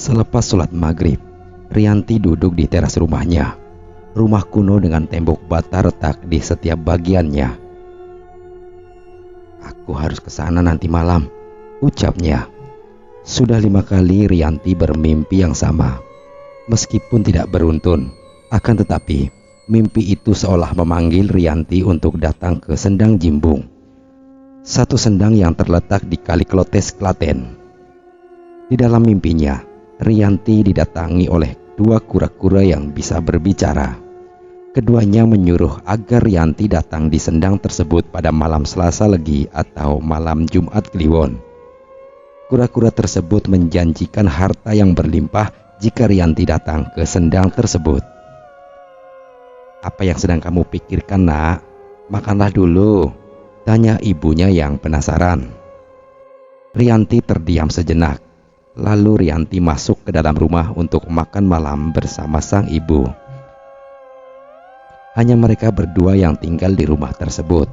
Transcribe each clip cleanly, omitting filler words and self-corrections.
Selepas sholat maghrib, Rianti duduk di teras rumahnya. Rumah kuno dengan tembok bata retak di setiap bagiannya. "Aku harus ke sana nanti malam," ucapnya. Sudah 5 kali Rianti bermimpi yang sama. Meskipun tidak beruntun, akan tetapi mimpi itu seolah memanggil Rianti untuk datang ke Sendang Jimbung, satu sendang yang terletak di Kali Klotes, Klaten. Di dalam mimpinya, Rianti didatangi oleh 2 kura-kura yang bisa berbicara. Keduanya menyuruh agar Rianti datang di sendang tersebut pada malam Selasa Legi atau malam Jumat Kliwon. Kura-kura tersebut menjanjikan harta yang berlimpah jika Rianti datang ke sendang tersebut. "Apa yang sedang kamu pikirkan, Nak? Makanlah dulu," tanya ibunya yang penasaran. Rianti terdiam sejenak. Lalu Rianti masuk ke dalam rumah untuk makan malam bersama sang ibu. Hanya mereka berdua yang tinggal di rumah tersebut.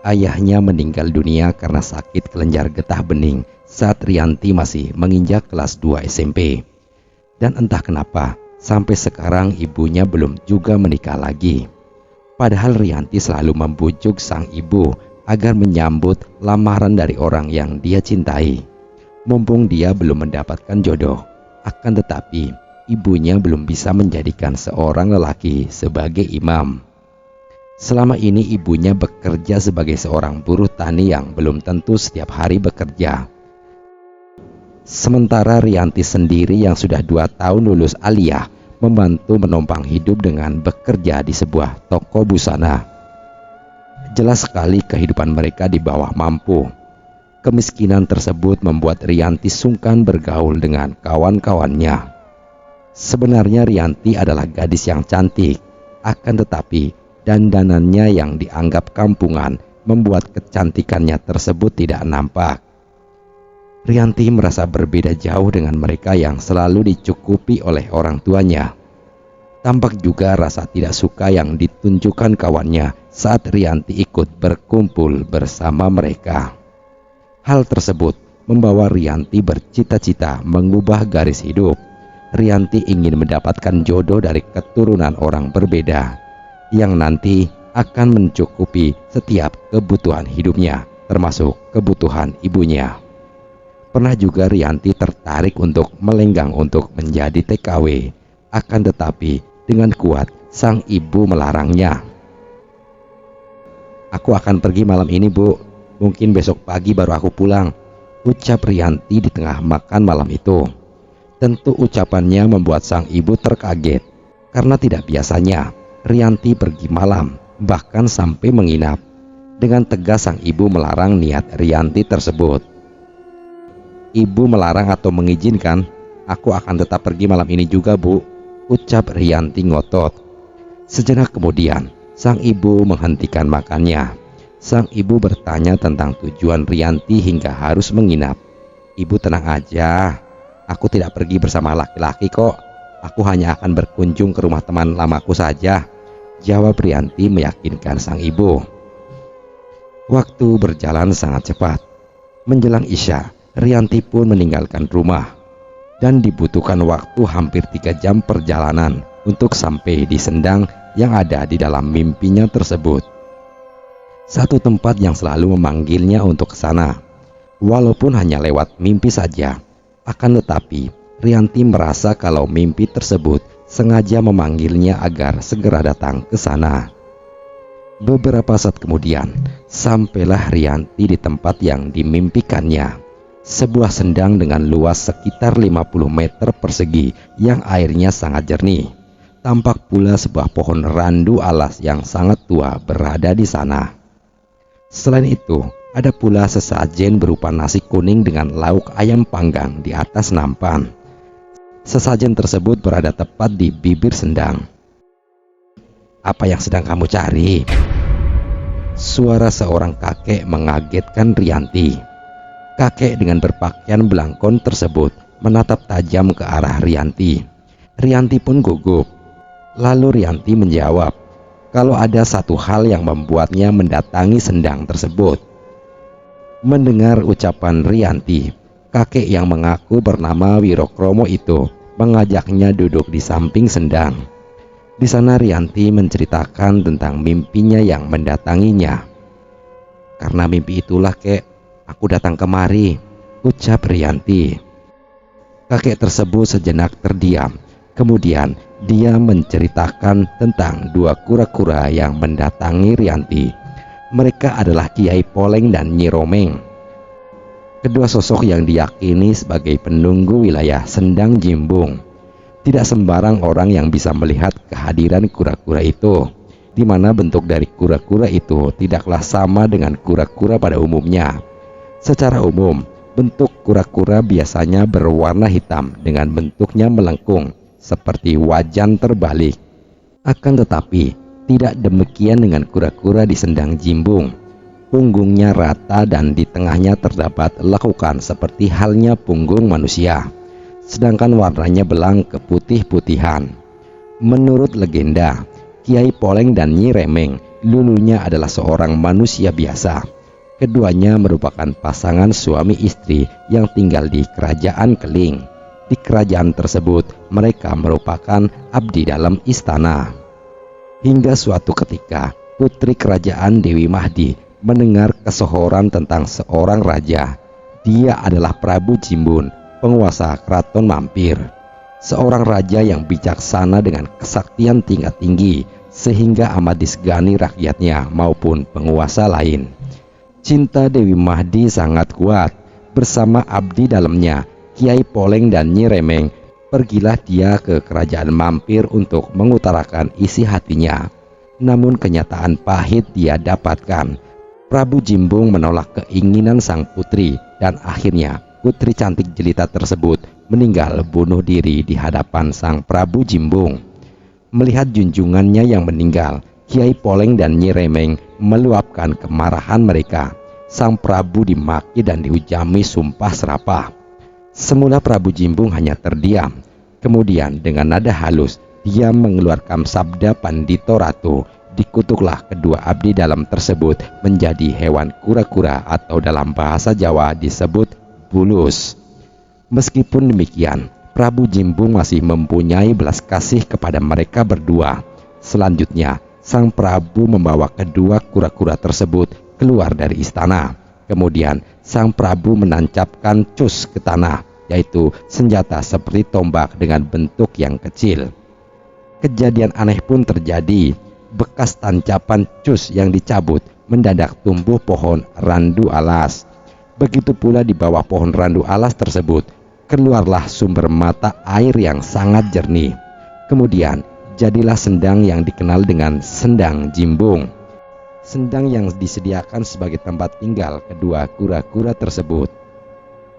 Ayahnya meninggal dunia karena sakit kelenjar getah bening saat Rianti masih menginjak kelas 2 SMP. Dan entah kenapa, sampai sekarang ibunya belum juga menikah lagi. Padahal Rianti selalu membujuk sang ibu agar menyambut lamaran dari orang yang dia cintai. Mumpung dia belum mendapatkan jodoh, akan tetapi ibunya belum bisa menjadikan seorang lelaki sebagai imam. Selama ini ibunya bekerja sebagai seorang buruh tani yang belum tentu setiap hari bekerja. Sementara Rianti sendiri yang sudah 2 tahun lulus aliyah membantu menopang hidup dengan bekerja di sebuah toko busana. Jelas sekali kehidupan mereka di bawah mampu. Kemiskinan tersebut membuat Rianti sungkan bergaul dengan kawan-kawannya. Sebenarnya Rianti adalah gadis yang cantik, akan tetapi dandanannya yang dianggap kampungan membuat kecantikannya tersebut tidak nampak. Rianti merasa berbeda jauh dengan mereka yang selalu dicukupi oleh orang tuanya. Tampak juga rasa tidak suka yang ditunjukkan kawannya saat Rianti ikut berkumpul bersama mereka. Hal tersebut membawa Rianti bercita-cita mengubah garis hidup. Rianti ingin mendapatkan jodoh dari keturunan orang berbeda yang nanti akan mencukupi setiap kebutuhan hidupnya, termasuk kebutuhan ibunya. Pernah juga Rianti tertarik untuk melenggang untuk menjadi TKW, akan tetapi dengan kuat sang ibu melarangnya. "Aku akan pergi malam ini, Bu. Mungkin besok pagi baru aku pulang," ucap Rianti di tengah makan malam itu. Tentu ucapannya membuat sang ibu terkaget, karena tidak biasanya Rianti pergi malam, bahkan sampai menginap. Dengan tegas sang ibu melarang niat Rianti tersebut. "Ibu melarang atau mengizinkan, aku akan tetap pergi malam ini juga, Bu," ucap Rianti ngotot. Sejenak kemudian, sang ibu menghentikan makannya. Sang ibu bertanya tentang tujuan Rianti hingga harus menginap. "Ibu tenang aja, aku tidak pergi bersama laki-laki kok. Aku hanya akan berkunjung ke rumah teman lamaku saja," jawab Rianti meyakinkan sang ibu. Waktu berjalan sangat cepat. Menjelang Isya, Rianti pun meninggalkan rumah. Dan dibutuhkan waktu hampir 3 jam perjalanan untuk sampai di sendang yang ada di dalam mimpinya tersebut. Satu tempat yang selalu memanggilnya untuk ke sana. Walaupun hanya lewat mimpi saja, akan tetapi Rianti merasa kalau mimpi tersebut sengaja memanggilnya agar segera datang ke sana. Beberapa saat kemudian, sampailah Rianti di tempat yang dimimpikannya. Sebuah sendang dengan luas sekitar 50 meter persegi yang airnya sangat jernih. Tampak pula sebuah pohon randu alas yang sangat tua berada di sana. Selain itu, ada pula sesajen berupa nasi kuning dengan lauk ayam panggang di atas nampan. Sesajen tersebut berada tepat di bibir sendang. "Apa yang sedang kamu cari?" Suara seorang kakek mengagetkan Rianti. Kakek dengan berpakaian belangkon tersebut menatap tajam ke arah Rianti. Rianti pun gugup. Lalu Rianti menjawab kalau ada satu hal yang membuatnya mendatangi sendang tersebut. Mendengar ucapan Rianti, kakek yang mengaku bernama Wirokromo itu mengajaknya duduk di samping sendang. Di sana Rianti menceritakan tentang mimpinya yang mendatanginya. "Karena mimpi itulah, Kek, aku datang kemari," ucap Rianti. Kakek tersebut sejenak terdiam. Kemudian dia menceritakan tentang dua kura-kura yang mendatangi Rianti. Mereka adalah Kiai Poleng dan Nyi Romeng. Kedua sosok yang diyakini sebagai penunggu wilayah Sendang Jimbung. Tidak sembarang orang yang bisa melihat kehadiran kura-kura itu, di mana bentuk dari kura-kura itu tidaklah sama dengan kura-kura pada umumnya. Secara umum, bentuk kura-kura biasanya berwarna hitam dengan bentuknya melengkung seperti wajan terbalik. Akan tetapi, tidak demikian dengan kura-kura di Sendang Jimbung. Punggungnya rata dan di tengahnya terdapat lekukan seperti halnya punggung manusia, sedangkan warnanya belang keputih-putihan. Menurut legenda, Kiai Poleng dan Nyi Remeng dulunya adalah seorang manusia biasa. Keduanya merupakan pasangan suami istri yang tinggal di Kerajaan Keling. Di kerajaan tersebut mereka merupakan abdi dalam istana. Hingga suatu ketika putri kerajaan Dewi Mahdi mendengar kesohoran tentang seorang raja. Dia adalah Prabu Jimbun, penguasa keraton Mampir. Seorang raja yang bijaksana dengan kesaktian tingkat tinggi, sehingga amat disegani rakyatnya maupun penguasa lain. Cinta Dewi Mahdi sangat kuat. Bersama abdi dalamnya, Kiai Poleng dan Nyi Remeng, pergilah dia ke kerajaan Mampir untuk mengutarakan isi hatinya. Namun kenyataan pahit dia dapatkan. Prabu Jimbung menolak keinginan sang putri dan akhirnya putri cantik jelita tersebut meninggal bunuh diri di hadapan sang Prabu Jimbung. Melihat junjungannya yang meninggal, Kiai Poleng dan Nyi Remeng meluapkan kemarahan mereka. Sang Prabu dimaki dan dihujami sumpah serapah. Semula Prabu Jimbung hanya terdiam. Kemudian dengan nada halus dia mengeluarkan sabda Pandito Ratu. Dikutuklah kedua abdi dalam tersebut menjadi hewan kura-kura atau dalam bahasa Jawa disebut bulus. Meskipun demikian, Prabu Jimbung masih mempunyai belas kasih kepada mereka berdua. Selanjutnya, sang Prabu membawa kedua kura-kura tersebut keluar dari istana. Kemudian, sang Prabu menancapkan cus ke tanah, yaitu senjata seperti tombak dengan bentuk yang kecil. Kejadian aneh pun terjadi. Bekas tancapan cus yang dicabut mendadak tumbuh pohon randu alas. Begitu pula di bawah pohon randu alas tersebut keluarlah sumber mata air yang sangat jernih. Kemudian jadilah sendang yang dikenal dengan Sendang Jimbung. Sendang yang disediakan sebagai tempat tinggal kedua kura-kura tersebut.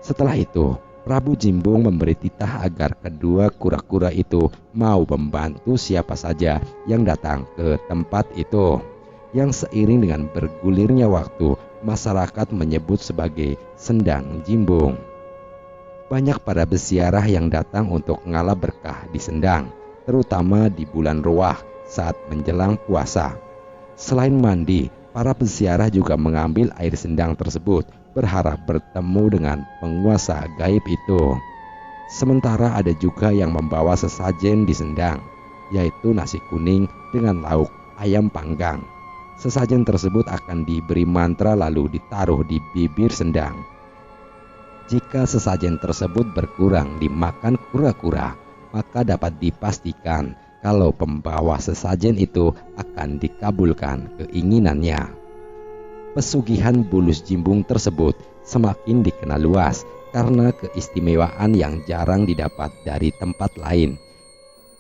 Setelah itu Prabu Jimbung memberi titah agar kedua kura-kura itu mau membantu siapa saja yang datang ke tempat itu. Yang seiring dengan bergulirnya waktu, masyarakat menyebut sebagai Sendang Jimbung. Banyak para besiarah yang datang untuk ngalah berkah di Sendang, terutama di bulan Ruah saat menjelang puasa. Selain mandi, para besiarah juga mengambil air sendang tersebut berharap bertemu dengan penguasa gaib itu. Sementara ada juga yang membawa sesajen di sendang, yaitu nasi kuning dengan lauk ayam panggang. Sesajen tersebut akan diberi mantra lalu ditaruh di bibir sendang. Jika sesajen tersebut berkurang dimakan kura-kura, maka dapat dipastikan kalau pembawa sesajen itu akan dikabulkan keinginannya. Pesugihan bulus Jimbung tersebut semakin dikenal luas karena keistimewaan yang jarang didapat dari tempat lain,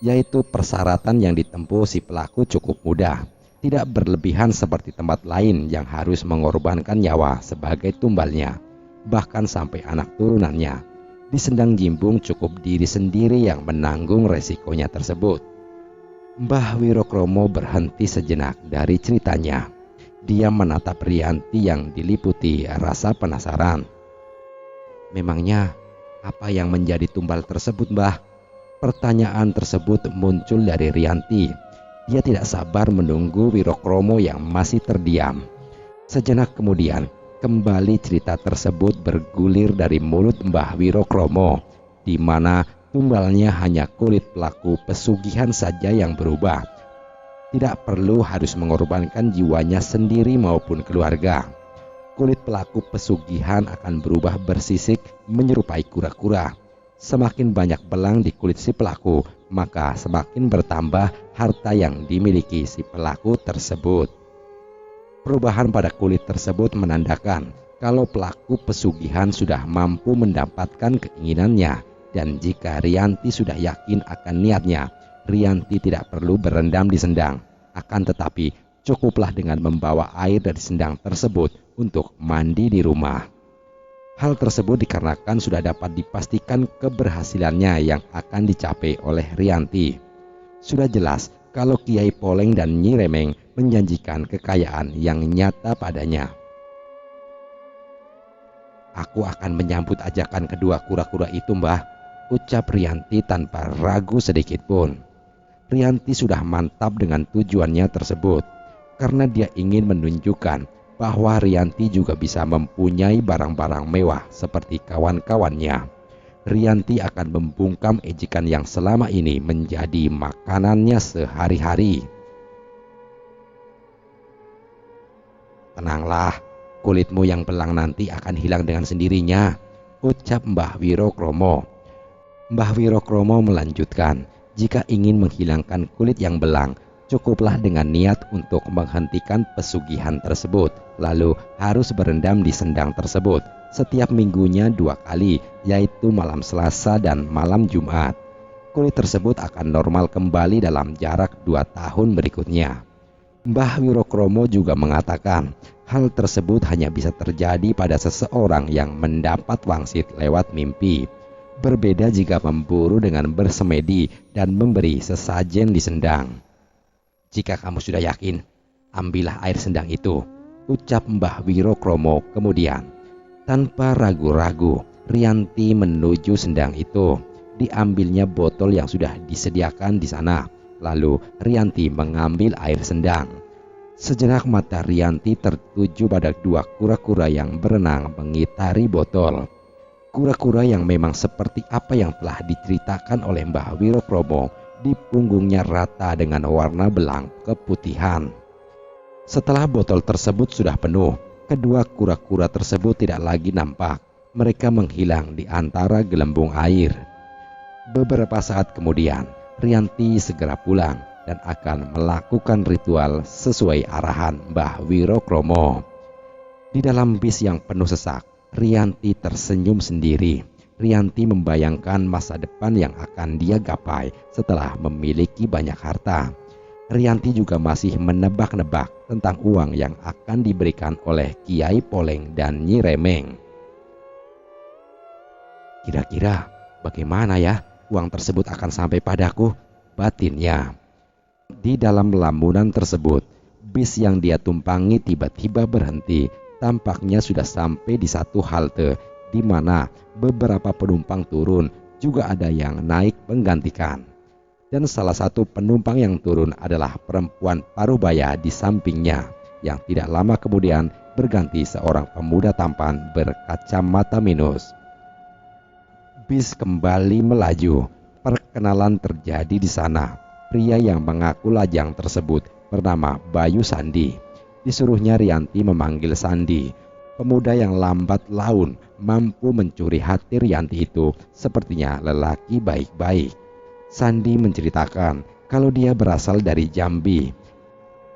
yaitu persyaratan yang ditempuh si pelaku cukup mudah, tidak berlebihan seperti tempat lain yang harus mengorbankan nyawa sebagai tumbalnya, bahkan sampai anak turunannya. Di Sendang Jimbung cukup diri sendiri yang menanggung resikonya tersebut. Mbah Wirokromo berhenti sejenak dari ceritanya. Dia menatap Rianti yang diliputi rasa penasaran. "Memangnya apa yang menjadi tumbal tersebut, Mbah?" Pertanyaan tersebut muncul dari Rianti. Dia tidak sabar menunggu Wirokromo yang masih terdiam. Sejenak kemudian Kembali cerita tersebut bergulir dari mulut Mbah Wirokromo, di mana tumbalnya hanya kulit pelaku pesugihan saja yang berubah. Tidak perlu harus mengorbankan jiwanya sendiri maupun keluarga. Kulit pelaku pesugihan akan berubah bersisik menyerupai kura-kura. Semakin banyak belang di kulit si pelaku, maka semakin bertambah harta yang dimiliki si pelaku tersebut. Perubahan pada kulit tersebut menandakan kalau pelaku pesugihan sudah mampu mendapatkan keinginannya, dan jika Rianti sudah yakin akan niatnya, Rianti tidak perlu berendam di sendang. Akan tetapi cukuplah dengan membawa air dari sendang tersebut untuk mandi di rumah. Hal tersebut dikarenakan sudah dapat dipastikan keberhasilannya yang akan dicapai oleh Rianti. Sudah jelas kalau Kiai Poleng dan Nyi Remeng menjanjikan kekayaan yang nyata padanya. "Aku akan menyambut ajakan kedua kura-kura itu, Mbah," ucap Rianti tanpa ragu sedikit pun. Rianti sudah mantap dengan tujuannya tersebut, karena dia ingin menunjukkan bahwa Rianti juga bisa mempunyai barang-barang mewah seperti kawan-kawannya. Rianti akan membungkam ejekan yang selama ini menjadi makanannya sehari-hari. "Tenanglah, kulitmu yang belang nanti akan hilang dengan sendirinya," ucap Mbah Wirokromo. Mbah Wirokromo melanjutkan, jika ingin menghilangkan kulit yang belang, cukuplah dengan niat untuk menghentikan pesugihan tersebut, lalu harus berendam di sendang tersebut setiap minggunya 2 kali, yaitu malam Selasa dan malam Jumat. Kulit tersebut akan normal kembali dalam jarak 2 tahun berikutnya. Mbah Wirokromo juga mengatakan hal tersebut hanya bisa terjadi pada seseorang yang mendapat wangsit lewat mimpi. Berbeda jika memburu dengan bersemedi dan memberi sesajen di sendang. "Jika kamu sudah yakin, ambillah air sendang itu," ucap Mbah Wirokromo kemudian. Tanpa ragu-ragu, Rianti menuju sendang itu. Diambilnya botol yang sudah disediakan di sana. Lalu Rianti mengambil air sendang. Sejenak mata Rianti tertuju pada 2 kura-kura yang berenang mengitari botol. Kura-kura yang memang seperti apa yang telah diceritakan oleh Mbah Wirokromo, di punggungnya rata dengan warna belang keputihan. Setelah botol tersebut sudah penuh, kedua kura-kura tersebut tidak lagi nampak. Mereka menghilang di antara gelembung air. Beberapa saat kemudian, Rianti segera pulang dan akan melakukan ritual sesuai arahan Mbah Wirokromo. Di dalam bis yang penuh sesak, Rianti tersenyum sendiri. Rianti membayangkan masa depan yang akan dia gapai setelah memiliki banyak harta. Rianti juga masih menebak-nebak tentang uang yang akan diberikan oleh Kiai Poleng dan Nyi Remeng. "Kira-kira bagaimana ya uang tersebut akan sampai padaku?" batinnya. Di dalam lamunan tersebut, bis yang dia tumpangi tiba-tiba berhenti. Tampaknya sudah sampai di satu halte, di mana beberapa penumpang turun, juga ada yang naik menggantikan. Dan salah satu penumpang yang turun adalah perempuan parubaya di sampingnya, yang tidak lama kemudian berganti seorang pemuda tampan berkacamata minus. Bis kembali melaju. Perkenalan terjadi di sana. Pria yang mengaku lajang tersebut bernama Bayu Sandi. Disuruhnya Rianti memanggil Sandi. Pemuda yang lambat laun mampu mencuri hati Rianti itu sepertinya lelaki baik-baik. Sandi menceritakan kalau dia berasal dari Jambi.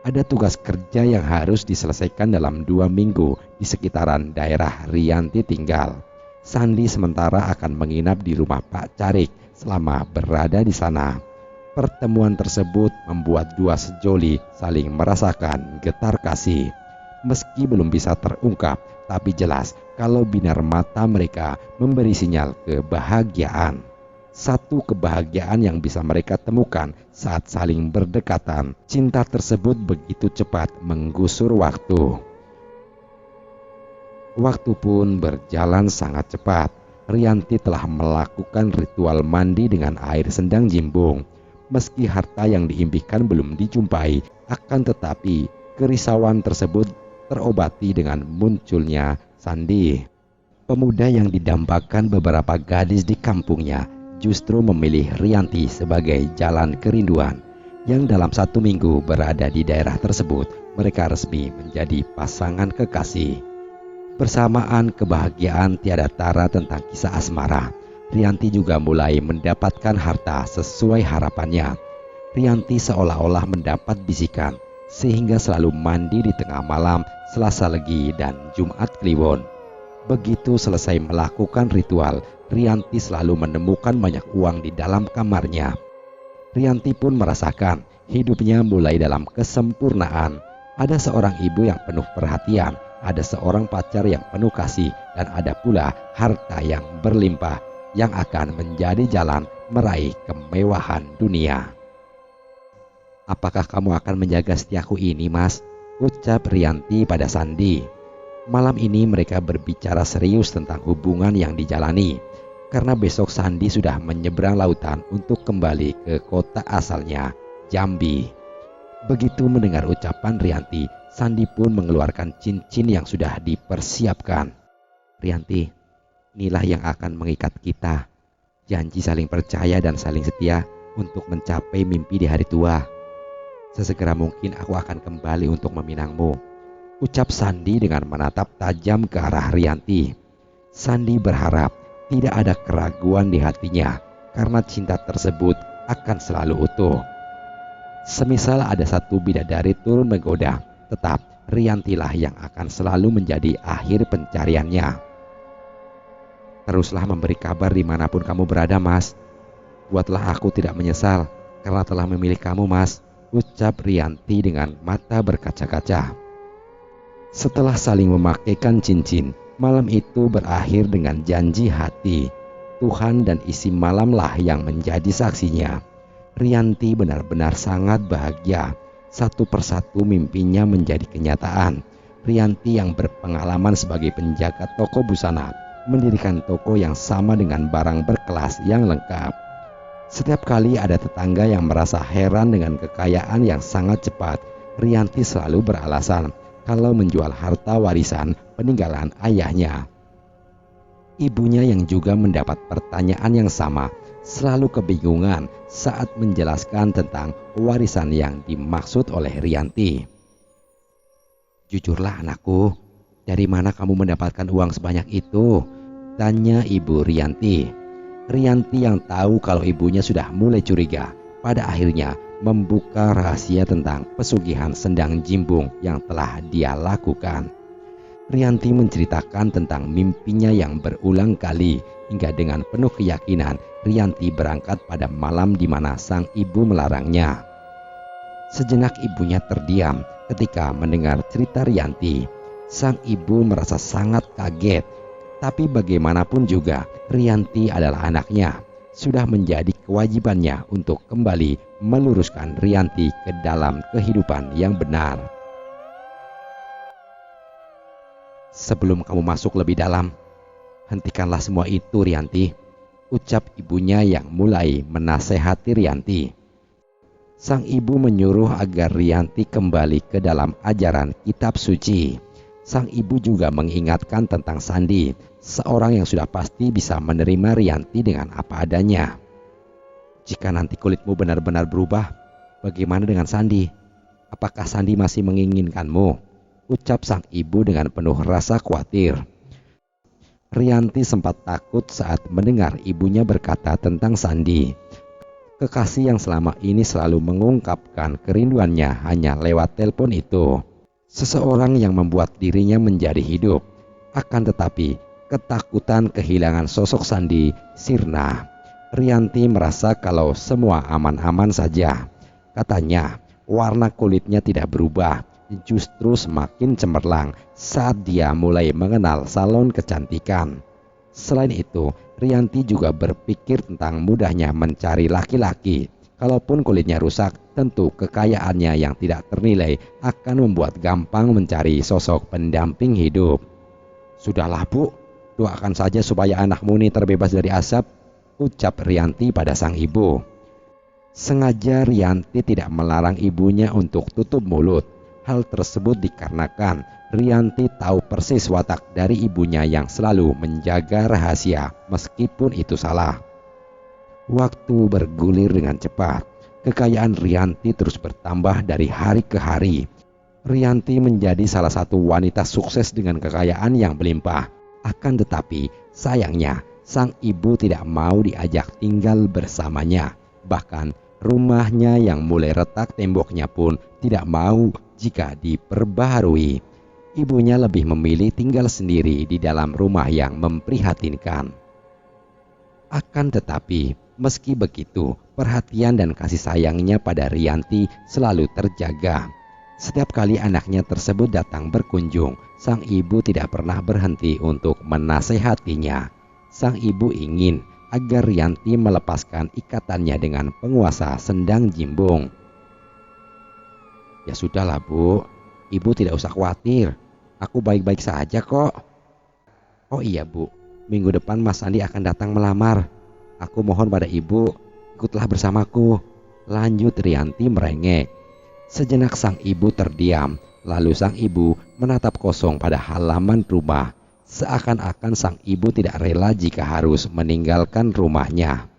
Ada tugas kerja yang harus diselesaikan dalam 2 minggu di sekitaran daerah Rianti tinggal. Sandi sementara akan menginap di rumah Pak Carik selama berada di sana. Pertemuan tersebut membuat 2 sejoli saling merasakan getar kasih. Meski belum bisa terungkap, tapi jelas kalau binar mata mereka memberi sinyal kebahagiaan. Satu kebahagiaan yang bisa mereka temukan saat saling berdekatan. Cinta tersebut begitu cepat menggusur waktu. Waktu pun berjalan sangat cepat. Rianti telah melakukan ritual mandi dengan air sendang jimbung. Meski harta yang diimpikan belum dijumpai, akan tetapi kerisauan tersebut terobati dengan munculnya Sandi. Pemuda yang didambakan beberapa gadis di kampungnya justru memilih Rianti sebagai jalan kerinduan, yang dalam 1 minggu berada di daerah tersebut mereka resmi menjadi pasangan kekasih. Bersamaan kebahagiaan tiada tara tentang kisah asmara, Rianti juga mulai mendapatkan harta sesuai harapannya. Rianti seolah-olah mendapat bisikan, sehingga selalu mandi di tengah malam Selasa Legi dan Jumat Kliwon. Begitu selesai melakukan ritual, Rianti selalu menemukan banyak uang di dalam kamarnya. Rianti pun merasakan hidupnya mulai dalam kesempurnaan. Ada seorang ibu yang penuh perhatian, ada seorang pacar yang penuh kasih, dan ada pula harta yang berlimpah yang akan menjadi jalan meraih kemewahan dunia. "Apakah kamu akan menjaga setiaku ini, Mas?" ucap Rianti pada Sandi. Malam ini mereka berbicara serius tentang hubungan yang dijalani, karena besok Sandi sudah menyeberang lautan untuk kembali ke kota asalnya, Jambi. Begitu mendengar ucapan Rianti, Sandi pun mengeluarkan cincin yang sudah dipersiapkan. "Rianti, inilah yang akan mengikat kita. Janji saling percaya dan saling setia untuk mencapai mimpi di hari tua. Sesegera mungkin aku akan kembali untuk meminangmu," ucap Sandi dengan menatap tajam ke arah Rianti. Sandi berharap tidak ada keraguan di hatinya, karena cinta tersebut akan selalu utuh. Semisal ada satu bidadari turun menggoda, tetap Riantilah yang akan selalu menjadi akhir pencariannya. "Teruslah memberi kabar dimanapun kamu berada, Mas. Buatlah aku tidak menyesal karena telah memilih kamu, Mas," ucap Rianti dengan mata berkaca-kaca. Setelah saling memakaikan cincin, malam itu berakhir dengan janji hati. Tuhan dan isi malamlah yang menjadi saksinya. Rianti benar-benar sangat bahagia. Satu persatu mimpinya menjadi kenyataan. Rianti yang berpengalaman sebagai penjaga toko busana mendirikan toko yang sama dengan barang berkelas yang lengkap. Setiap kali ada tetangga yang merasa heran dengan kekayaan yang sangat cepat, Rianti selalu beralasan kalau menjual harta warisan peninggalan ayahnya. Ibunya yang juga mendapat pertanyaan yang sama selalu kebingungan saat menjelaskan tentang warisan yang dimaksud oleh Rianti. "Jujurlah anakku, dari mana kamu mendapatkan uang sebanyak itu?" tanya ibu Rianti. Rianti yang tahu kalau ibunya sudah mulai curiga, pada akhirnya membuka rahasia tentang pesugihan sendang jimbung yang telah dia lakukan. Rianti menceritakan tentang mimpinya yang berulang kali, hingga dengan penuh keyakinan Rianti berangkat pada malam di mana sang ibu melarangnya. Sejenak ibunya terdiam ketika mendengar cerita Rianti. Sang ibu merasa sangat kaget. Tapi bagaimanapun juga, Rianti adalah anaknya. Sudah menjadi kewajibannya untuk kembali meluruskan Rianti ke dalam kehidupan yang benar. "Sebelum kamu masuk lebih dalam, hentikanlah semua itu, Rianti," ucap ibunya yang mulai menasehati Rianti. Sang ibu menyuruh agar Rianti kembali ke dalam ajaran kitab suci. Sang ibu juga mengingatkan tentang Sandi, seorang yang sudah pasti bisa menerima Rianti dengan apa adanya. "Jika nanti kulitmu benar-benar berubah, bagaimana dengan Sandi? Apakah Sandi masih menginginkanmu?" ucap sang ibu dengan penuh rasa khawatir. Rianti sempat takut saat mendengar ibunya berkata tentang Sandi. Kekasih yang selama ini selalu mengungkapkan kerinduannya hanya lewat telepon itu. Seseorang yang membuat dirinya menjadi hidup. Akan tetapi, ketakutan kehilangan sosok Sandi sirna. Rianti merasa kalau semua aman-aman saja. Katanya, warna kulitnya tidak berubah, justru semakin cemerlang saat dia mulai mengenal salon kecantikan. Selain itu, Rianti juga berpikir tentang mudahnya mencari laki-laki. Kalaupun kulitnya rusak, tentu kekayaannya yang tidak ternilai akan membuat gampang mencari sosok pendamping hidup. "Sudahlah Bu, doakan saja supaya anakmu ini terbebas dari asap," ucap Rianti pada sang ibu. Sengaja Rianti tidak melarang ibunya untuk tutup mulut. Hal tersebut dikarenakan Rianti tahu persis watak dari ibunya yang selalu menjaga rahasia meskipun itu salah. Waktu bergulir dengan cepat. Kekayaan Rianti terus bertambah dari hari ke hari. Rianti menjadi salah satu wanita sukses dengan kekayaan yang melimpah. Akan tetapi, sayangnya, sang ibu tidak mau diajak tinggal bersamanya. Bahkan, rumahnya yang mulai retak temboknya pun tidak mau jika diperbaharui. Ibunya lebih memilih tinggal sendiri di dalam rumah yang memprihatinkan. Akan tetapi, meski begitu, perhatian dan kasih sayangnya pada Rianti selalu terjaga. Setiap kali anaknya tersebut datang berkunjung, sang ibu tidak pernah berhenti untuk menasehatinya. Sang ibu ingin agar Rianti melepaskan ikatannya dengan penguasa Sendang Jimbung. "Ya sudahlah Bu, Ibu tidak usah khawatir. Aku baik-baik saja kok." "Oh iya Bu, minggu depan Mas Andi akan datang melamar. Aku mohon pada Ibu, ikutlah bersamaku," lanjut Rianti merengek. Sejenak sang ibu terdiam, lalu sang ibu menatap kosong pada halaman rumah. Seakan-akan sang ibu tidak rela jika harus meninggalkan rumahnya.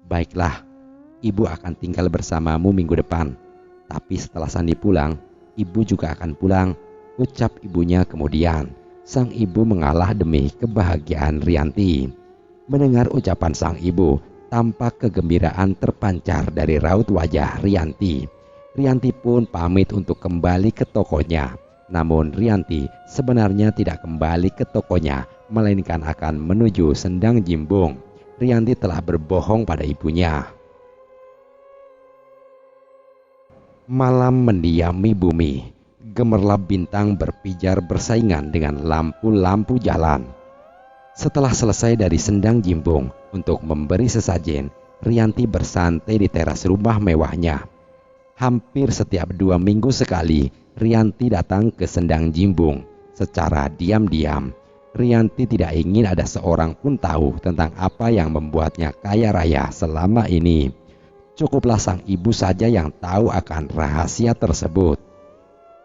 "Baiklah, Ibu akan tinggal bersamamu minggu depan. Tapi setelah Sandi pulang, Ibu juga akan pulang," ucap ibunya kemudian. Sang ibu mengalah demi kebahagiaan Rianti. Mendengar ucapan sang ibu, tampak kegembiraan terpancar dari raut wajah Rianti. Rianti pun pamit untuk kembali ke tokonya. Namun Rianti sebenarnya tidak kembali ke tokonya, melainkan akan menuju Sendang Jimbung. Rianti telah berbohong pada ibunya. Malam mendiami bumi. Gemerlap bintang berpijar bersaingan dengan lampu-lampu jalan. Setelah selesai dari Sendang Jimbung untuk memberi sesajen, Rianti bersantai di teras rumah mewahnya. Hampir setiap 2 minggu sekali, Rianti datang ke Sendang Jimbung secara diam-diam. Rianti tidak ingin ada seorang pun tahu tentang apa yang membuatnya kaya raya selama ini. Cukuplah sang ibu saja yang tahu akan rahasia tersebut.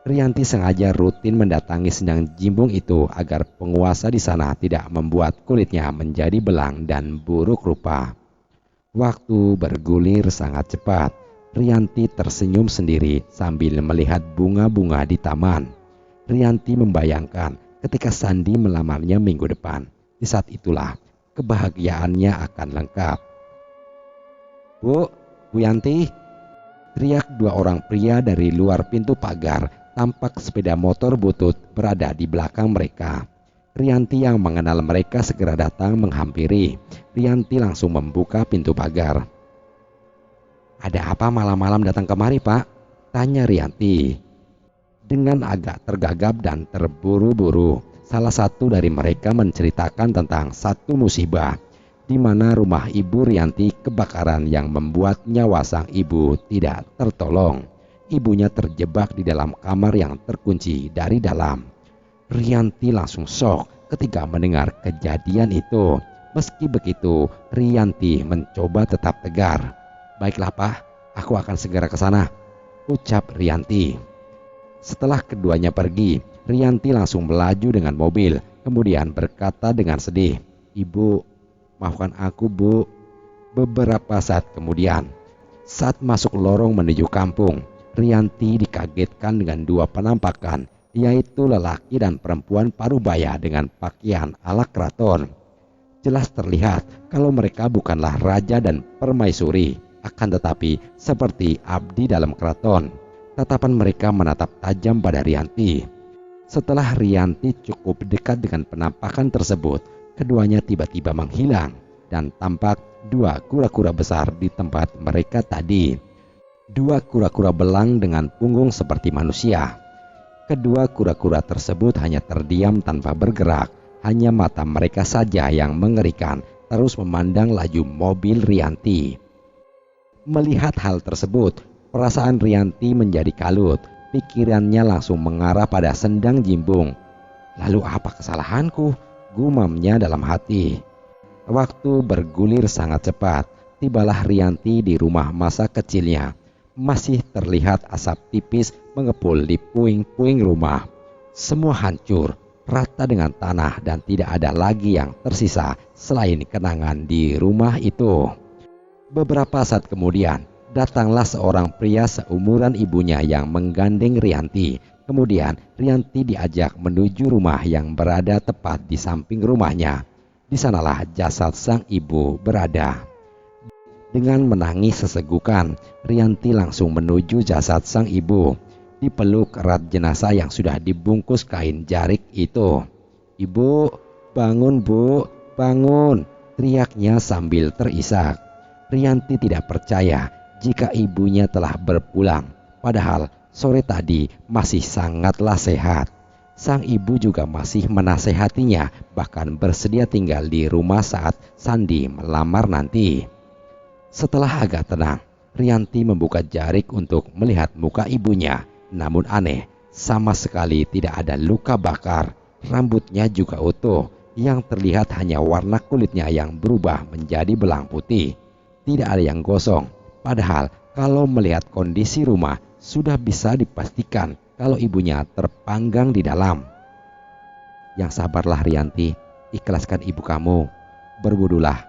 Rianti sengaja rutin mendatangi Sendang Jimbung itu agar penguasa di sana tidak membuat kulitnya menjadi belang dan buruk rupa. Waktu bergulir sangat cepat. Rianti tersenyum sendiri sambil melihat bunga-bunga di taman. Rianti membayangkan ketika Sandi melamarnya minggu depan. Di saat itulah kebahagiaannya akan lengkap. Bu Yanti," teriak 2 orang pria dari luar pintu pagar. Tampak sepeda motor butut berada di belakang mereka. Rianti yang mengenal mereka segera datang menghampiri. Rianti langsung membuka pintu pagar. "Ada apa malam-malam datang kemari, Pak?" tanya Rianti. Dengan agak tergagap dan terburu-buru, salah satu dari mereka menceritakan tentang satu musibah di mana rumah ibu Rianti kebakaran yang membuat nyawa sang ibu tidak tertolong. Ibunya terjebak di dalam kamar yang terkunci dari dalam. Rianti langsung shock ketika mendengar kejadian itu. Meski begitu, Rianti mencoba tetap tegar. "Baiklah Pak, aku akan segera ke sana," ucap Rianti. Setelah keduanya pergi, Rianti langsung melaju dengan mobil, kemudian berkata dengan sedih, "Ibu, maafkan aku Bu." Beberapa saat kemudian, saat masuk lorong menuju kampung, Rianti dikagetkan dengan 2 penampakan, yaitu lelaki dan perempuan parubaya dengan pakaian ala keraton. Jelas terlihat kalau mereka bukanlah raja dan permaisuri, akan tetapi seperti abdi dalam keraton. Tatapan mereka menatap tajam pada Rianti. Setelah Rianti cukup dekat dengan penampakan tersebut, keduanya tiba-tiba menghilang dan tampak 2 kura-kura besar di tempat mereka tadi. 2 kura-kura belang dengan punggung seperti manusia. Kedua kura-kura tersebut hanya terdiam tanpa bergerak. Hanya mata mereka saja yang mengerikan terus memandang laju mobil Rianti. Melihat hal tersebut, perasaan Rianti menjadi kalut. Pikirannya langsung mengarah pada Sendang Jimbung. "Lalu apa kesalahanku?" gumamnya dalam hati. Waktu bergulir sangat cepat. Tibalah Rianti di rumah masa kecilnya. masih terlihat asap tipis mengepul di puing-puing rumah. Semua hancur, rata dengan tanah dan tidak ada lagi yang tersisa selain kenangan di rumah itu. Beberapa saat kemudian, datanglah seorang pria seumuran ibunya yang menggandeng Rianti. Kemudian Rianti diajak menuju rumah yang berada tepat di samping rumahnya. Di sanalah jasad sang ibu berada. Dengan menangis sesegukan, Rianti langsung menuju jasad sang ibu. Dipeluk erat jenazah yang sudah dibungkus kain jarik itu. "Ibu, bangun bu, bangun!" teriaknya sambil terisak. Rianti tidak percaya jika ibunya telah berpulang, padahal sore tadi masih sangatlah sehat. Sang ibu juga masih menasehatinya, bahkan bersedia tinggal di rumah saat Sandi melamar nanti. Setelah agak tenang, Rianti membuka jarik untuk melihat muka ibunya. Namun aneh, sama sekali tidak ada luka bakar. Rambutnya juga utuh, yang terlihat hanya warna kulitnya yang berubah menjadi belang putih. Tidak ada yang gosong, padahal kalau melihat kondisi rumah sudah bisa dipastikan kalau ibunya terpanggang di dalam. "Yang sabarlah Rianti, ikhlaskan ibu kamu, berwudulah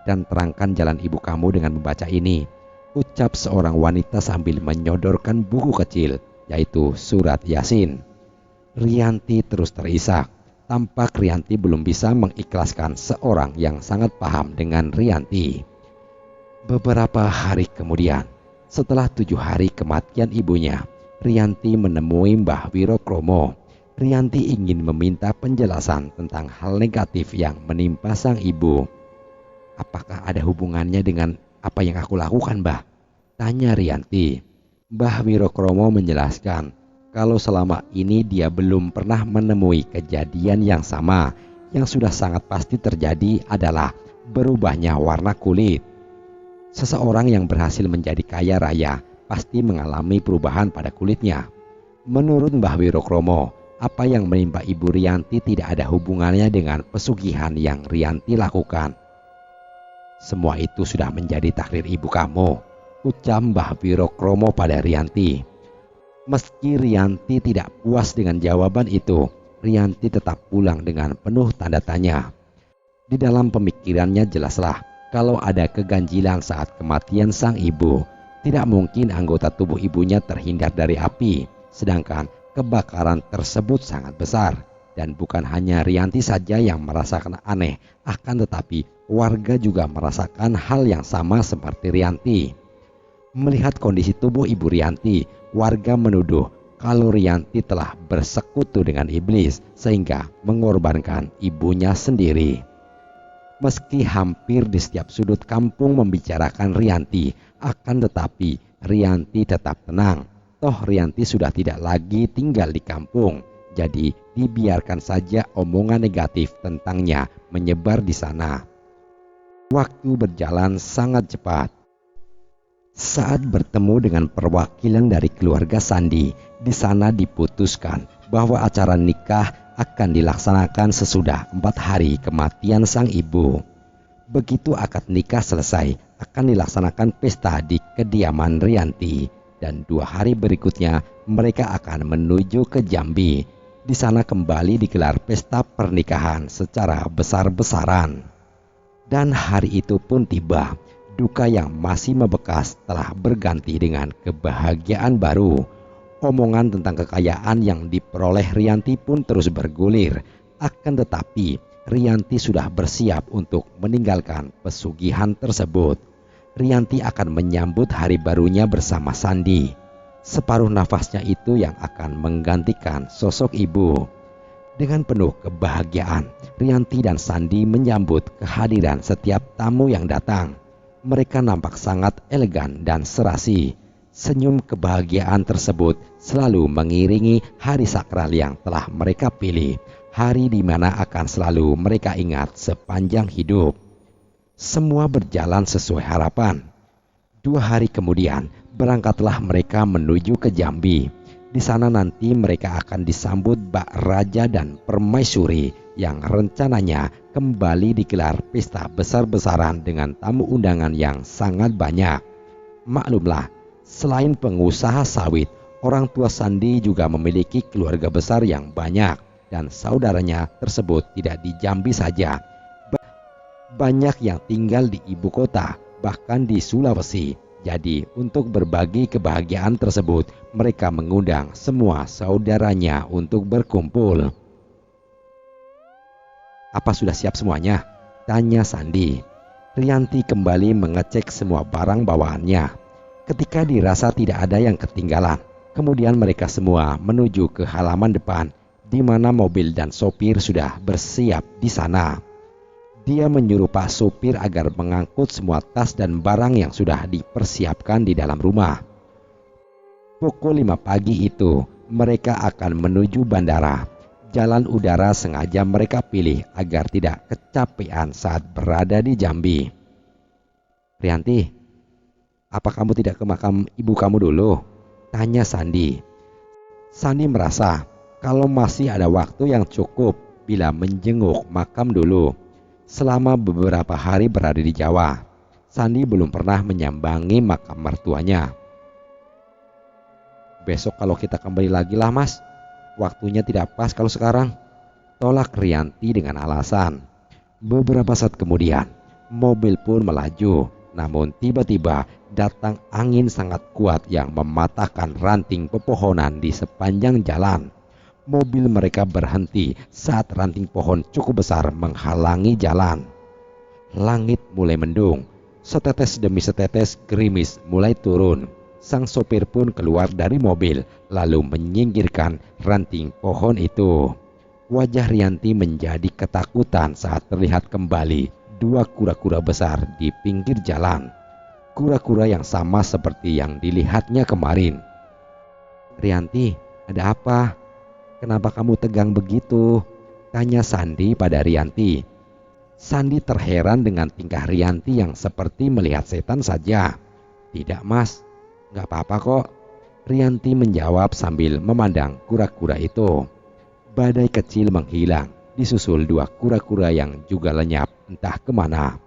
dan terangkan jalan ibu kamu dengan membaca ini," ucap seorang wanita sambil menyodorkan buku kecil, yaitu surat Yasin. Rianti terus terisak. Tampak Rianti belum bisa mengikhlaskan seorang yang sangat paham dengan Rianti. Beberapa hari kemudian, setelah 7 hari kematian ibunya, Rianti menemui Mbah Wirokromo. Rianti ingin meminta penjelasan tentang hal negatif yang menimpa sang ibu. "Apakah ada hubungannya dengan apa yang aku lakukan, Mbah?" tanya Rianti. Mbah Wirokromo menjelaskan kalau selama ini dia belum pernah menemui kejadian yang sama. Yang sudah sangat pasti terjadi adalah berubahnya warna kulit. Seseorang yang berhasil menjadi kaya raya pasti mengalami perubahan pada kulitnya. Menurut Mbah Wirokromo, apa yang menimpa Ibu Rianti tidak ada hubungannya dengan pesugihan yang Rianti lakukan. "Semua itu sudah menjadi takdir ibu kamu," ucap Mbah Wirokromo pada Rianti. Meski Rianti tidak puas dengan jawaban itu, Rianti tetap pulang dengan penuh tanda tanya. Di dalam pemikirannya jelaslah kalau ada keganjilan saat kematian sang ibu. Tidak mungkin anggota tubuh ibunya terhindar dari api, sedangkan kebakaran tersebut sangat besar. Dan bukan hanya Rianti saja yang merasakan aneh, akan tetapi warga juga merasakan hal yang sama seperti Rianti. Melihat kondisi tubuh Ibu Rianti, warga menuduh kalau Rianti telah bersekutu dengan iblis sehingga mengorbankan ibunya sendiri. Meski hampir di setiap sudut kampung membicarakan Rianti, akan tetapi Rianti tetap tenang. Toh Rianti sudah tidak lagi tinggal di kampung, jadi dibiarkan saja omongan negatif tentangnya menyebar di sana. Waktu berjalan sangat cepat. Saat bertemu dengan perwakilan dari keluarga Sandi, di sana diputuskan bahwa acara nikah akan dilaksanakan sesudah 4 hari kematian sang ibu. Begitu akad nikah selesai, akan dilaksanakan pesta di kediaman Rianti, dan 2 hari berikutnya mereka akan menuju ke Jambi. Di sana kembali digelar pesta pernikahan secara besar-besaran. Dan hari itu pun tiba. Duka yang masih membekas telah berganti dengan kebahagiaan baru. Omongan tentang kekayaan yang diperoleh Rianti pun terus bergulir. Akan tetapi Rianti sudah bersiap untuk meninggalkan pesugihan tersebut. Rianti akan menyambut hari barunya bersama Sandi. Separuh nafasnya itu yang akan menggantikan sosok ibu. Dengan penuh kebahagiaan, Rianti dan Sandi menyambut kehadiran setiap tamu yang datang. Mereka nampak sangat elegan dan serasi. Senyum kebahagiaan tersebut selalu mengiringi hari sakral yang telah mereka pilih, hari di mana akan selalu mereka ingat sepanjang hidup. Semua berjalan sesuai harapan. 2 hari kemudian berangkatlah mereka menuju ke Jambi. Di sana nanti mereka akan disambut bak raja dan permaisuri yang rencananya kembali digelar pesta besar-besaran dengan tamu undangan yang sangat banyak. Maklumlah, Selain pengusaha sawit, orang tua Sandi juga memiliki keluarga besar yang banyak dan saudaranya tersebut tidak di Jambi saja. Banyak yang tinggal di ibu kota, bahkan di Sulawesi. Jadi untuk berbagi kebahagiaan tersebut, mereka mengundang semua saudaranya untuk berkumpul. "Apa sudah siap semuanya?" tanya Sandi. Rianti kembali mengecek semua barang bawaannya. Ketika dirasa tidak ada yang ketinggalan, kemudian mereka semua menuju ke halaman depan, di mana mobil dan sopir sudah bersiap di sana. Dia menyuruh Pak sopir agar mengangkut semua tas dan barang yang sudah dipersiapkan di dalam rumah. Pukul 5 pagi itu, mereka akan menuju bandara. Jalan udara sengaja mereka pilih agar tidak kecapean saat berada di Jambi. "Rianti, apa kamu tidak ke makam ibu kamu dulu?" tanya Sandi. Sandi merasa kalau masih ada waktu yang cukup bila menjenguk makam dulu. Selama beberapa hari berada di Jawa, Sandi belum pernah menyambangi makam mertuanya. "Besok kalau kita kembali lagi lah mas, waktunya tidak pas kalau sekarang," tolak Rianti dengan alasan. Beberapa saat kemudian, mobil pun melaju. Namun tiba-tiba datang angin sangat kuat yang mematahkan ranting pepohonan di sepanjang jalan. Mobil mereka berhenti saat ranting pohon cukup besar menghalangi jalan. Langit mulai mendung. Setetes demi setetes gerimis mulai turun. Sang sopir pun keluar dari mobil lalu menyingkirkan ranting pohon itu. Wajah Rianti menjadi ketakutan saat terlihat kembali 2 kura-kura besar di pinggir jalan. Kura-kura yang sama seperti yang dilihatnya kemarin. "Rianti, ada apa? Kenapa kamu tegang begitu?" tanya Sandi pada Rianti. Sandi terheran dengan tingkah Rianti yang seperti melihat setan saja. "Tidak mas, gak apa-apa kok," Rianti menjawab sambil memandang kura-kura itu. Badai kecil menghilang, disusul 2 kura-kura yang juga lenyap entah kemana.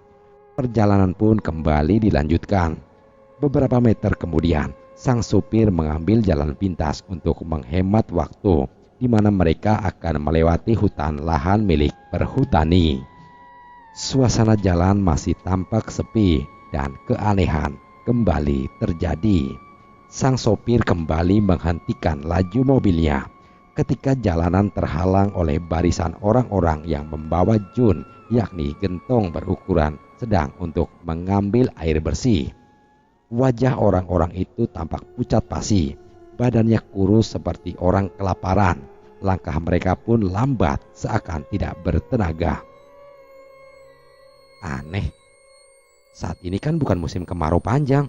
Perjalanan pun kembali dilanjutkan. Beberapa meter kemudian, sang sopir mengambil jalan pintas untuk menghemat waktu, di mana mereka akan melewati hutan lahan milik perhutani. Suasana jalan masih tampak sepi dan keanehan kembali terjadi. Sang sopir kembali menghentikan laju mobilnya ketika jalanan terhalang oleh barisan orang-orang yang membawa jun, yakni gentong berukuran sedang untuk mengambil air bersih. Wajah orang-orang itu tampak pucat pasi, badannya kurus seperti orang kelaparan. Langkah mereka pun lambat seakan tidak bertenaga. "Aneh, saat ini kan bukan musim kemarau panjang,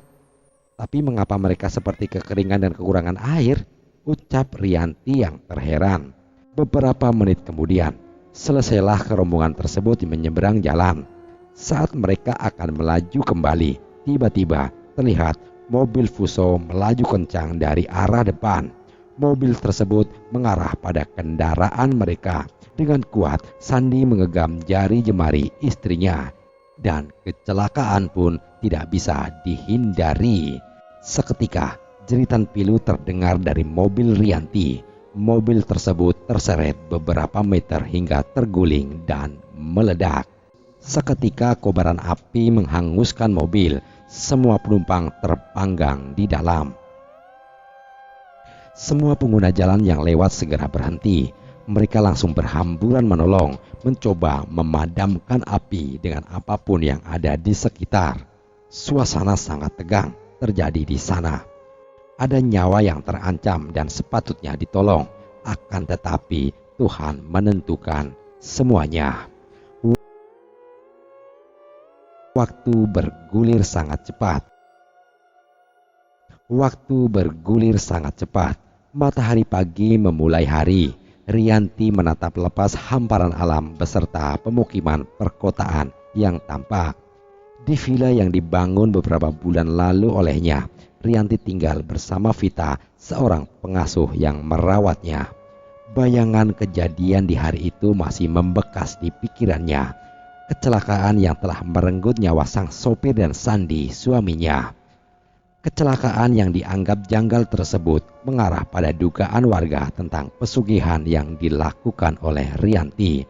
tapi mengapa mereka seperti kekeringan dan kekurangan air?" ucap Rianti yang terheran. Beberapa menit kemudian, selesailah rombongan tersebut menyeberang jalan. Saat mereka akan melaju kembali, tiba-tiba terlihat mobil Fuso melaju kencang dari arah depan. Mobil tersebut mengarah pada kendaraan mereka. Dengan kuat, Sandi menggenggam jari jemari istrinya. Dan kecelakaan pun tidak bisa dihindari. Seketika, jeritan pilu terdengar dari mobil Rianti. Mobil tersebut terseret beberapa meter hingga terguling dan meledak. Seketika kobaran api menghanguskan mobil. Semua penumpang terpanggang di dalam. Semua pengguna jalan yang lewat segera berhenti. Mereka langsung berhamburan menolong, mencoba memadamkan api dengan apapun yang ada di sekitar. Suasana sangat tegang terjadi di sana. Ada nyawa yang terancam dan sepatutnya ditolong. Akan tetapi Tuhan menentukan semuanya. Waktu bergulir sangat cepat. Waktu bergulir sangat cepat. Matahari pagi memulai hari. Rianti menatap lepas hamparan alam beserta pemukiman perkotaan yang tampak. Di villa yang dibangun beberapa bulan lalu olehnya, Rianti tinggal bersama Vita, seorang pengasuh yang merawatnya. Bayangan kejadian di hari itu masih membekas di pikirannya. Kecelakaan yang telah merenggut nyawa sang sopir dan Sandi, suaminya. Kecelakaan yang dianggap janggal tersebut mengarah pada dugaan warga tentang pesugihan yang dilakukan oleh Rianti.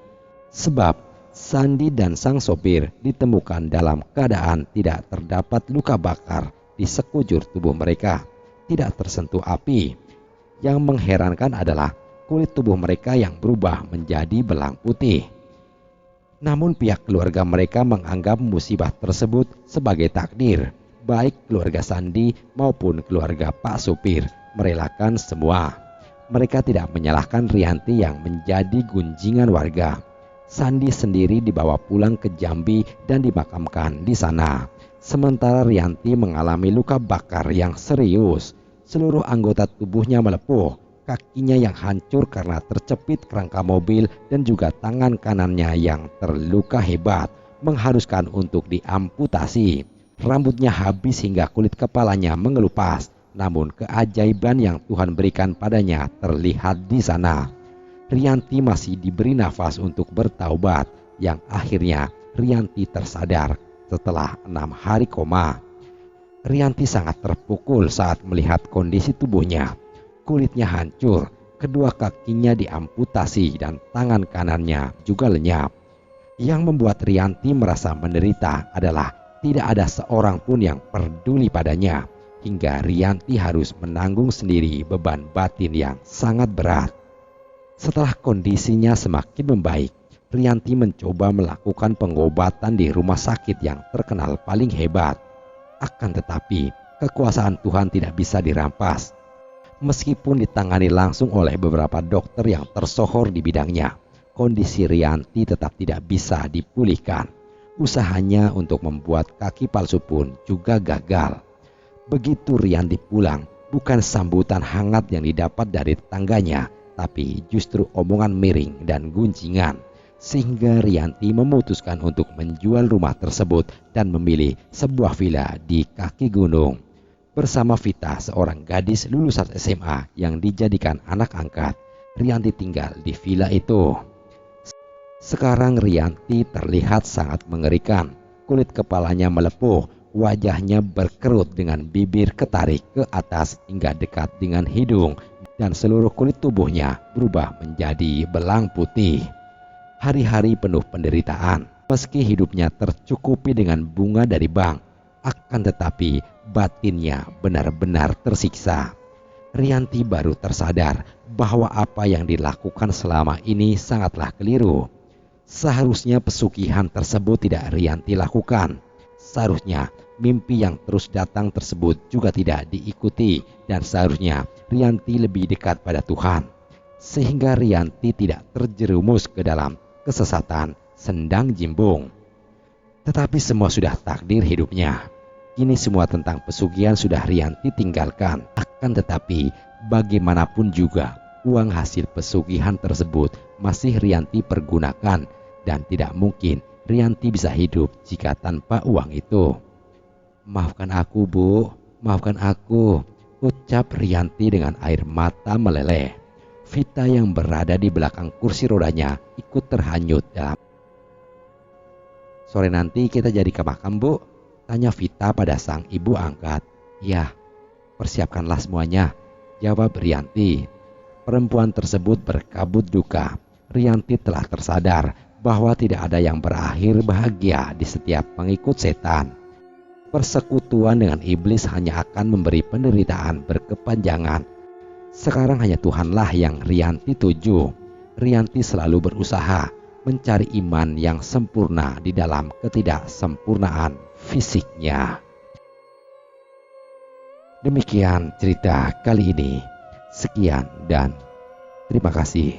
Sebab Sandi dan sang sopir ditemukan dalam keadaan tidak terdapat luka bakar di sekujur tubuh mereka, tidak tersentuh api. Yang mengherankan adalah kulit tubuh mereka yang berubah menjadi belang putih. Namun pihak keluarga mereka menganggap musibah tersebut sebagai takdir. Baik keluarga Sandi maupun keluarga Pak Supir merelakan semua. Mereka tidak menyalahkan Rianti yang menjadi gunjingan warga. Sandi sendiri dibawa pulang ke Jambi dan dimakamkan di sana. Sementara Rianti mengalami luka bakar yang serius. Seluruh anggota tubuhnya melepuh, kakinya yang hancur karena tercepit kerangka mobil dan juga tangan kanannya yang terluka hebat mengharuskan untuk diamputasi. Rambutnya habis hingga kulit kepalanya mengelupas, namun keajaiban yang Tuhan berikan padanya terlihat di sana. Rianti masih diberi nafas untuk bertaubat, yang akhirnya Rianti tersadar setelah 6 hari koma. Rianti sangat terpukul saat melihat kondisi tubuhnya. Kulitnya hancur, kedua kakinya diamputasi dan tangan kanannya juga lenyap. Yang membuat Rianti merasa menderita adalah tidak ada seorang pun yang peduli padanya, hingga Rianti harus menanggung sendiri beban batin yang sangat berat. Setelah kondisinya semakin membaik, Rianti mencoba melakukan pengobatan di rumah sakit yang terkenal paling hebat. Akan tetapi, kekuasaan Tuhan tidak bisa dirampas. Meskipun ditangani langsung oleh beberapa dokter yang tersohor di bidangnya, kondisi Rianti tetap tidak bisa dipulihkan. Usahanya untuk membuat kaki palsu pun juga gagal. Begitu Rianti pulang, bukan sambutan hangat yang didapat dari tetangganya, tapi justru omongan miring dan gunjingan. Sehingga Rianti memutuskan untuk menjual rumah tersebut dan memilih sebuah villa di kaki gunung. Bersama Vita, seorang gadis lulusan SMA yang dijadikan anak angkat, Rianti tinggal di villa itu. Sekarang Rianti terlihat sangat mengerikan. Kulit kepalanya melepuh, wajahnya berkerut dengan bibir ketarik ke atas hingga dekat dengan hidung, dan seluruh kulit tubuhnya berubah menjadi belang putih. Hari-hari penuh penderitaan. Meski hidupnya tercukupi dengan bunga dari bank, akan tetapi batinnya benar-benar tersiksa. Rianti baru tersadar bahwa apa yang dilakukan selama ini sangatlah keliru. Seharusnya pesugihan tersebut tidak Rianti lakukan. Seharusnya mimpi yang terus datang tersebut juga tidak diikuti, dan seharusnya Rianti lebih dekat pada Tuhan, sehingga Rianti tidak terjerumus ke dalam kesesatan sendang jimbung. Tetapi semua sudah takdir hidupnya. Kini semua tentang pesugihan sudah Rianti tinggalkan. Akan tetapi bagaimanapun juga uang hasil pesugihan tersebut masih Rianti pergunakan, dan tidak mungkin Rianti bisa hidup jika tanpa uang itu. "Maafkan aku, Bu, maafkan aku," ucap Rianti dengan air mata meleleh. Vita yang berada di belakang kursi rodanya ikut terhanyut dalam. "Sore nanti kita jadi ke makam, Bu?" tanya Vita pada sang ibu angkat. "Ya, persiapkanlah semuanya," jawab Rianti. Perempuan tersebut berkabut duka. Rianti telah tersadar bahwa tidak ada yang berakhir bahagia di setiap pengikut setan. Persekutuan dengan iblis hanya akan memberi penderitaan berkepanjangan. Sekarang hanya Tuhanlah yang Rianti tuju. Rianti selalu berusaha mencari iman yang sempurna di dalam ketidaksempurnaan fisiknya. Demikian cerita kali ini. Sekian dan terima kasih.